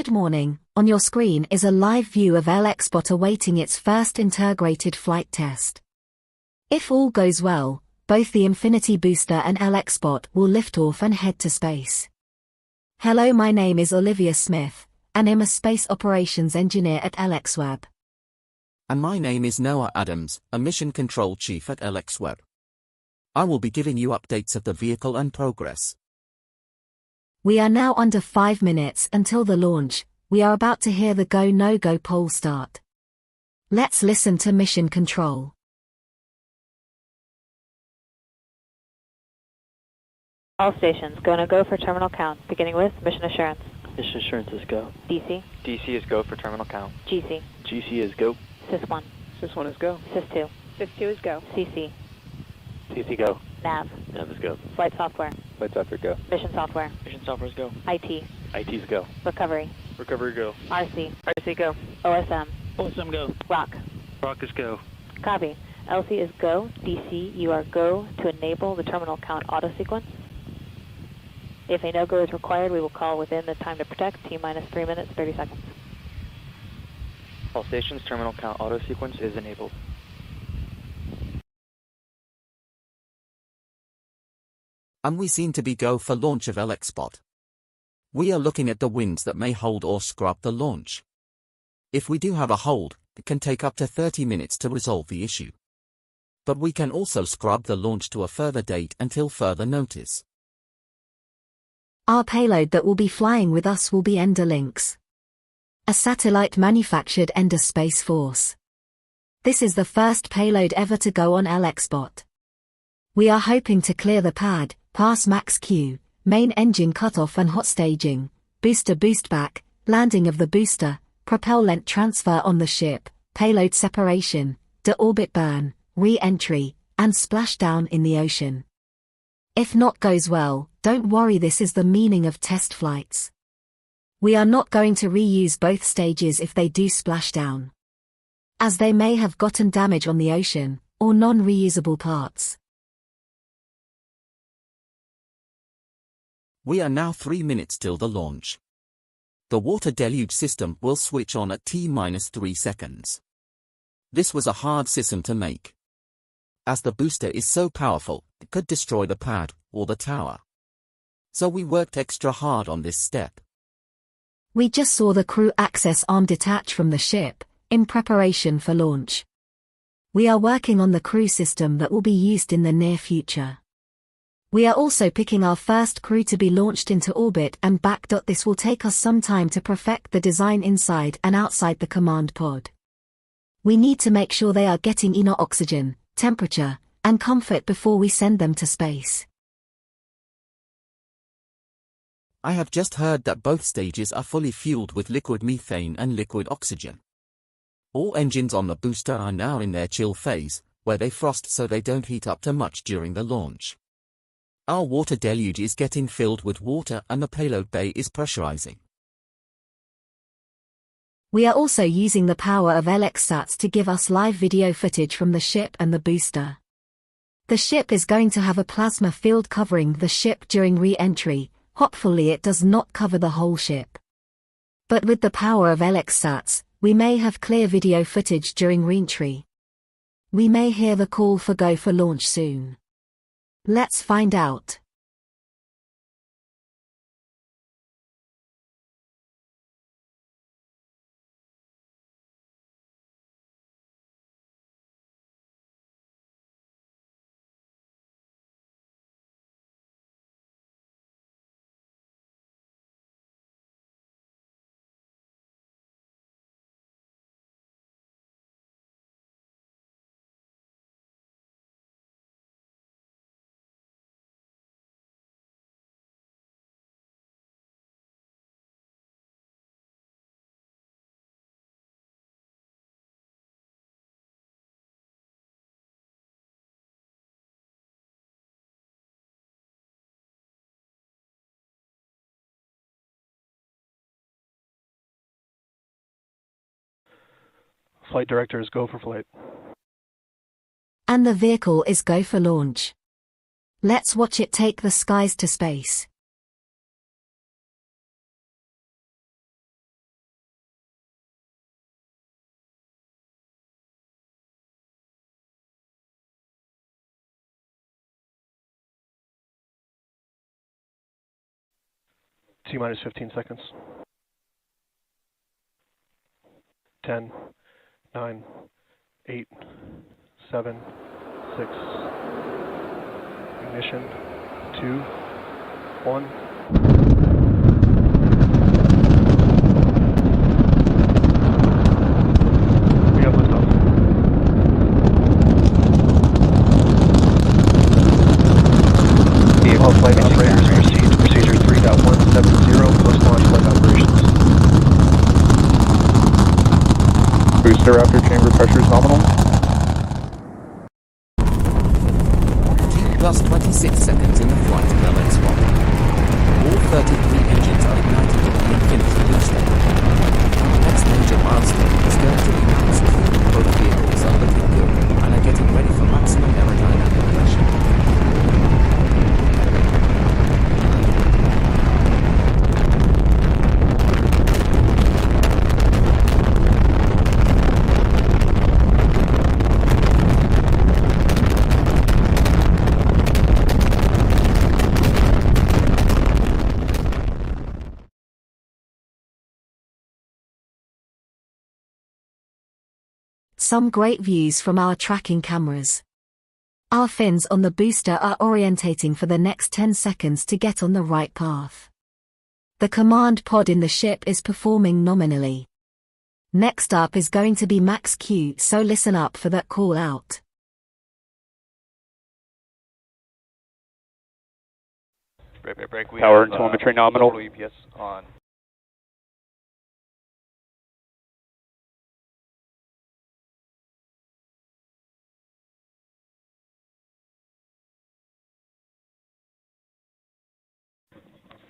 Good morning. On your screen is a live view of Lxspot awaiting its first integrated flight test. If all goes well, both the Infinity Booster and Lxspot will lift off and head to space. Hello, my name is Olivia Smith, and I'm a space operations engineer at Lxweb. And my name is Noah Adams, a mission control chief at Lxweb. I will be giving you updates of the vehicle and progress. We are now under 5 minutes until the launch. We are about to hear the go no-go poll start. Let's listen to mission control. All stations, go no-go for terminal count, beginning with mission assurance. Mission assurance is go. DC. DC is go for terminal count. GC. GC is go. Sys1. Sys1 is go. Sys2. Sys2 is go. CC. CC go. Nav. Nav is go. Flight software. Flight software go. Mission software. Mission software is go. IT. IT is go. Recovery. Recovery go. RC. RC go. OSM. OSM go. Rock. Rock is go. Copy. LC is go. DC, you are go to enable the terminal count auto sequence. If a no-go is required, we will call within the time to protect, T-minus 3 minutes, 30 seconds. All stations, terminal count auto sequence is enabled. And we seem to be go for launch of Lxspot. We are looking at the winds that may hold or scrub the launch. If we do have a hold, it can take up to 30 minutes to resolve the issue. But we can also scrub the launch to a further date until further notice. Our payload that will be flying with us will be Ender Lynx, a satellite manufactured Ender Space Force. This is the first payload ever to go on Lxspot. We are hoping to clear the pad, pass max Q, main engine cutoff and hot staging, booster boostback, landing of the booster, propellant transfer on the ship, payload separation, deorbit burn, re-entry, and splashdown in the ocean. If not goes well, don't worry, this is the meaning of test flights. We are not going to reuse both stages if they do splash down, as they may have gotten damage on the ocean, or non-reusable parts. We are now 3 minutes till the launch. The water deluge system will switch on at T-minus 3 seconds. This was a hard system to make, as the booster is so powerful, it could destroy the pad, or the tower. So we worked extra hard on this step. We just saw the crew access arm detach from the ship, in preparation for launch. We are working on the crew system that will be used in the near future. We are also picking our first crew to be launched into orbit and back. This will take us some time to perfect the design inside and outside the command pod. We need to make sure they are getting enough oxygen, temperature, and comfort before we send them to space. I have just heard that both stages are fully fueled with liquid methane and liquid oxygen. All engines on the booster are now in their chill phase, where they frost so they don't heat up too much during the launch. Our water deluge is getting filled with water and the payload bay is pressurizing. We are also using the power of Lxsats to give us live video footage from the ship and the booster. The ship is going to have a plasma field covering the ship during re-entry. Hopefully it does not cover the whole ship. But with the power of Lxsats, we may have clear video footage during re-entry. We may hear the call for go for launch soon. Let's find out. Flight director is go for flight. And the vehicle is go for launch. Let's watch it take the skies to space. T minus 15 seconds. 10, 9, 8, 7, 6. Ignition. 2, 1. We have liftoff. All flight operators proceed to procedure 3.170, post-launch flight operations. Booster after chamber pressure is nominal. T plus 26 seconds in the flight of Lxspot. All 33 engines are ignited at the infinity booster. Our next major milestone is going to be max Q. Both vehicles are looking good and are getting ready for maximum aerodynamic pressure. Some great views from our tracking cameras. Our fins on the booster are orientating for the next 10 seconds to get on the right path. The command pod in the ship is performing nominally. Next up is going to be max Q, so listen up for that call out. Break. Power and telemetry nominal. EPS on.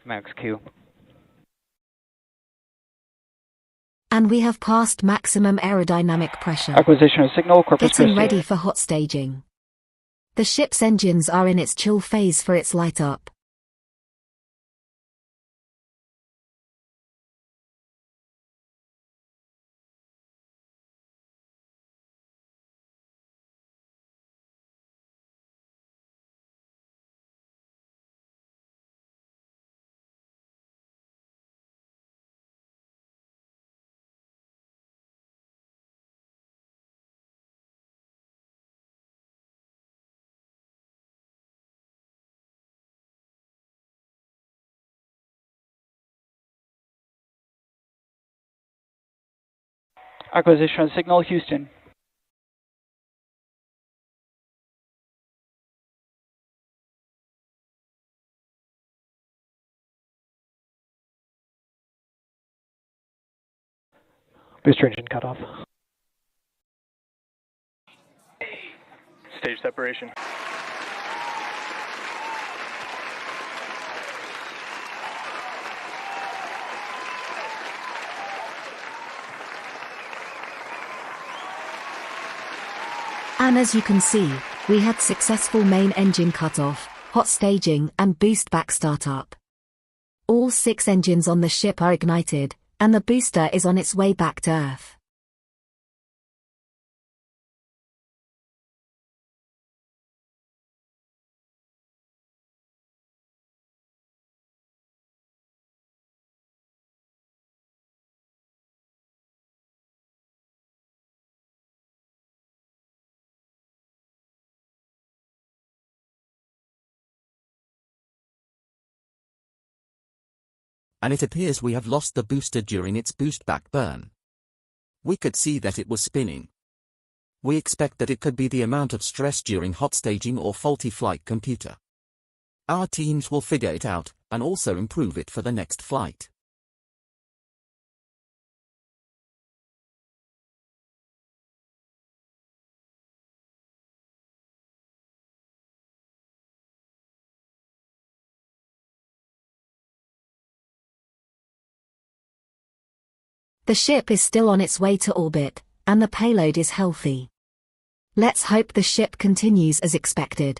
Max Q. And we have passed maximum aerodynamic pressure. Acquisition of signal, Corpus Getting Christi. ready for hot staging. The ship's engines are in its chill phase for its light up. Acquisition of signal, Houston. Booster engine cut off. Stage separation. And as you can see, we had successful main engine cutoff, hot staging and boost back startup. All 6 engines on the ship are ignited, and the booster is on its way back to Earth. And it appears we have lost the booster during its boost back burn. We could see that it was spinning. We expect that it could be the amount of stress during hot staging or faulty flight computer. Our teams will figure it out, and also improve it for the next flight. The ship is still on its way to orbit, and the payload is healthy. Let's hope the ship continues as expected.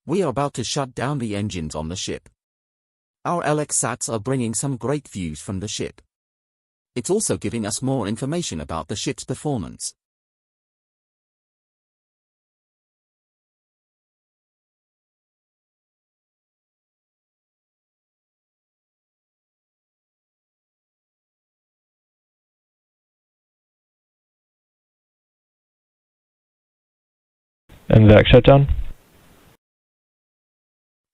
We are about to shut down the engines on the ship. Our Lxsats are bringing some great views from the ship. It's also giving us more information about the ship's performance. And VAC shutdown.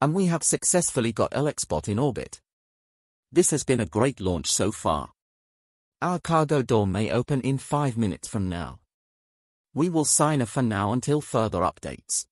And we have successfully got Lxspot in orbit. This has been a great launch so far. Our cargo door may open in 5 minutes from now. We will sign off for now until further updates.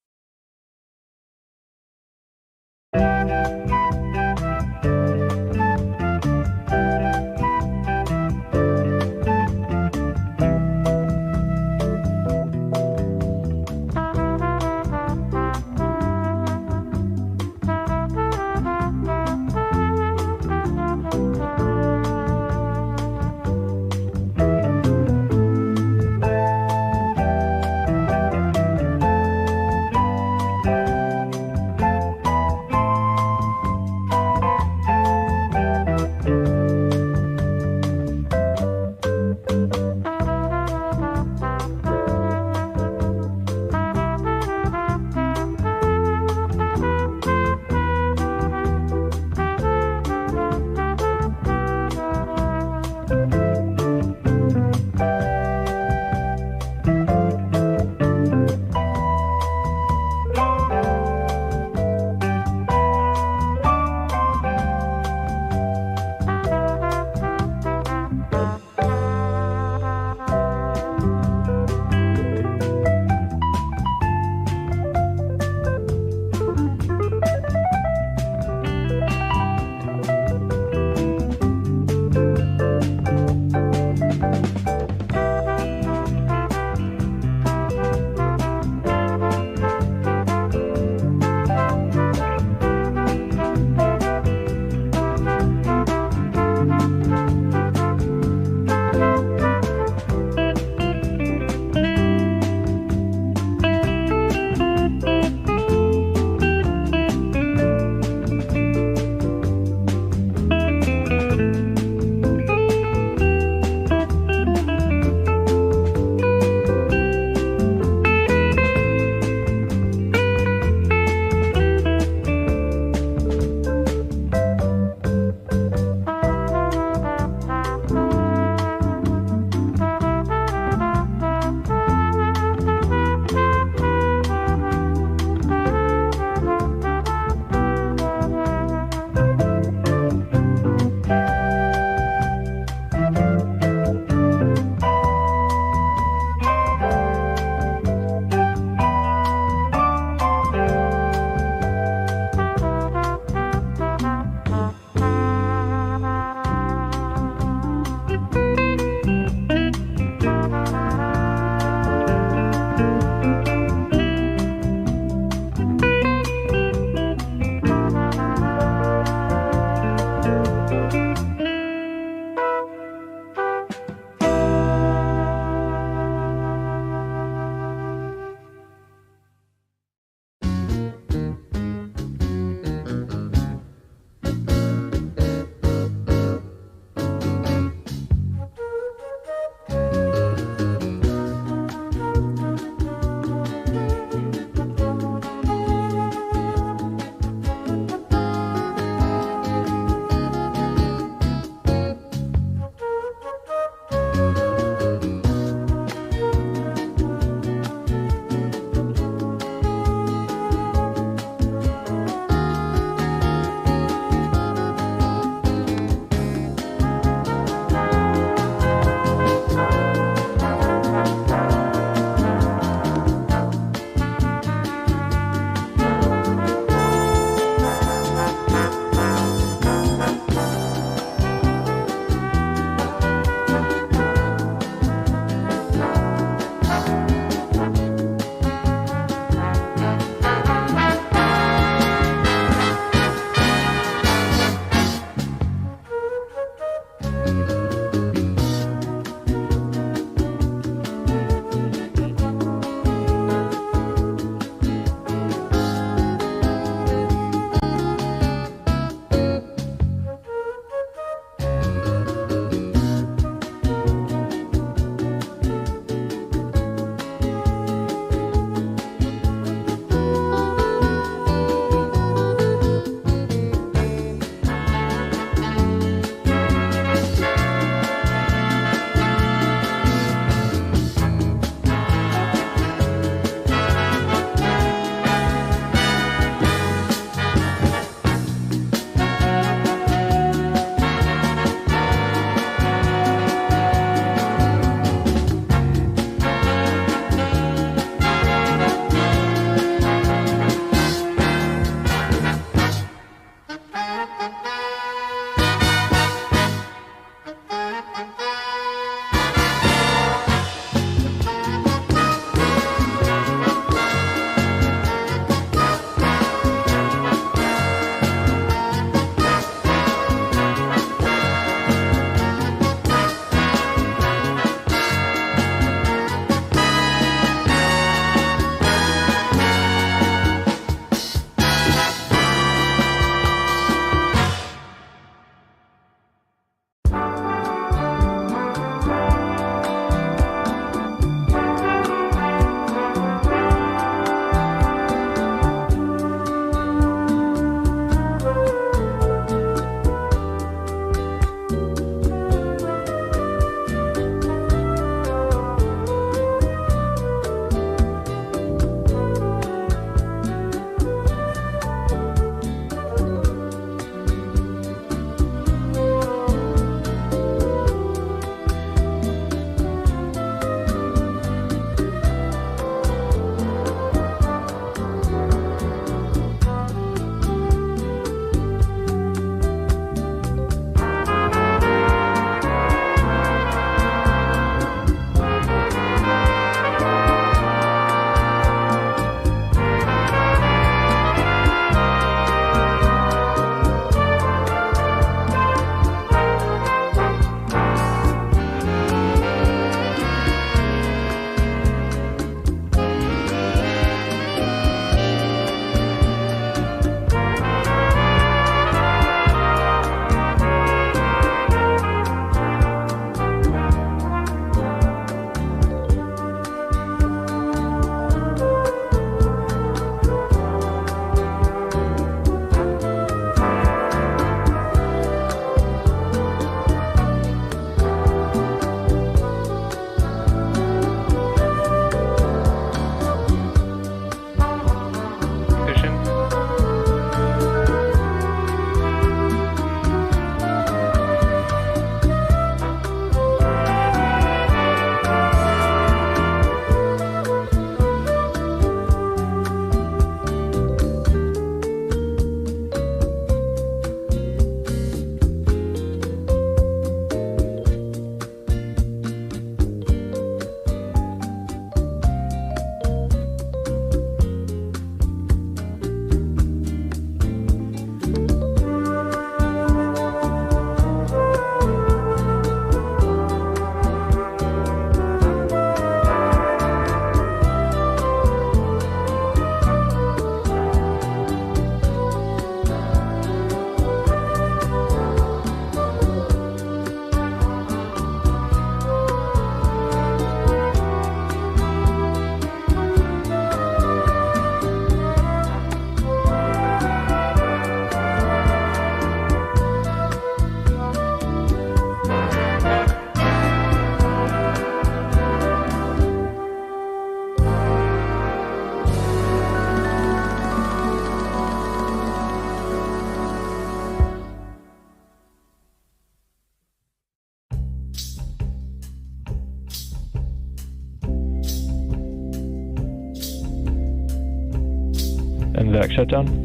And VAC shutdown.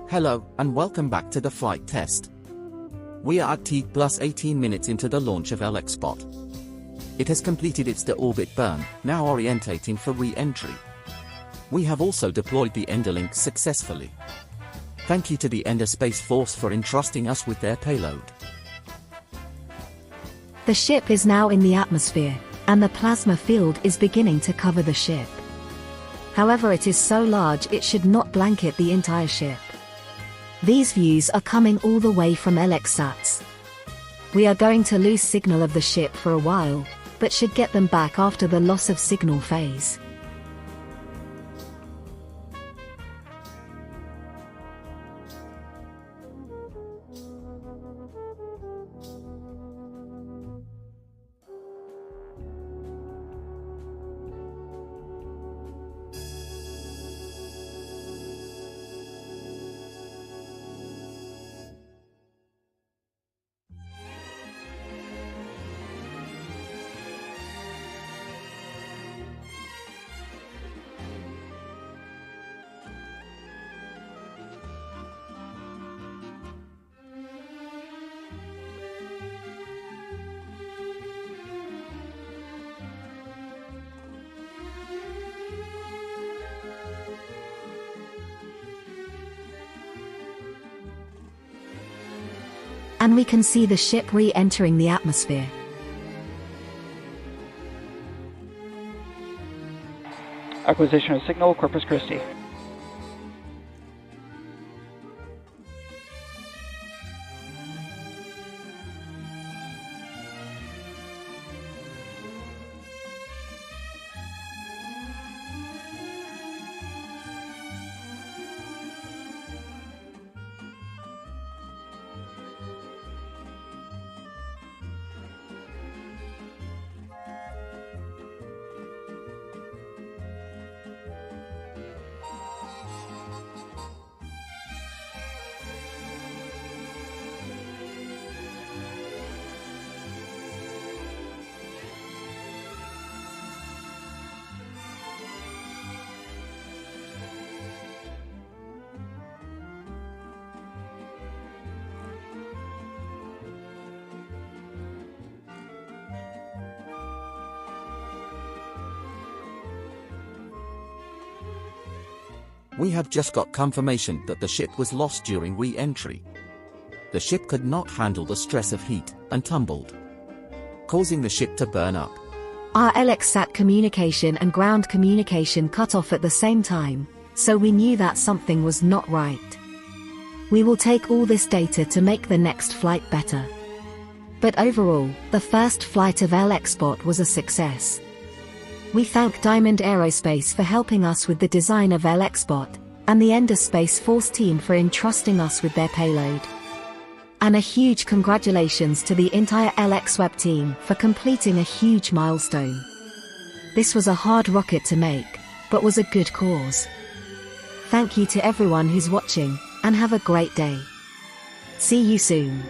Hello, and welcome back to the flight test. We are at T plus 18 minutes into the launch of Lxspot. It has completed its deorbit burn, now orientating for re-entry. We have also deployed the Enderlink successfully. Thank you to the Ender Space Force for entrusting us with their payload. The ship is now in the atmosphere, and the plasma field is beginning to cover the ship. However, it is so large it should not blanket the entire ship. These views are coming all the way from Lxsat. We are going to lose signal of the ship for a while, but should get them back after the loss of signal phase. And we can see the ship re-entering the atmosphere. Acquisition of signal, Corpus Christi. We have just got confirmation that the ship was lost during re-entry. The ship could not handle the stress of heat and tumbled, causing the ship to burn up. Our Lxsat communication and ground communication cut off at the same time, so we knew that something was not right. We will take all this data to make the next flight better. But overall, the first flight of Lxspot was a success. We thank Diamond Aerospace for helping us with the design of Lxspot, and the Ender Space Force team for entrusting us with their payload. And a huge congratulations to the entire Lxweb team for completing a huge milestone. This was a hard rocket to make, but was a good cause. Thank you to everyone who's watching, and have a great day. See you soon.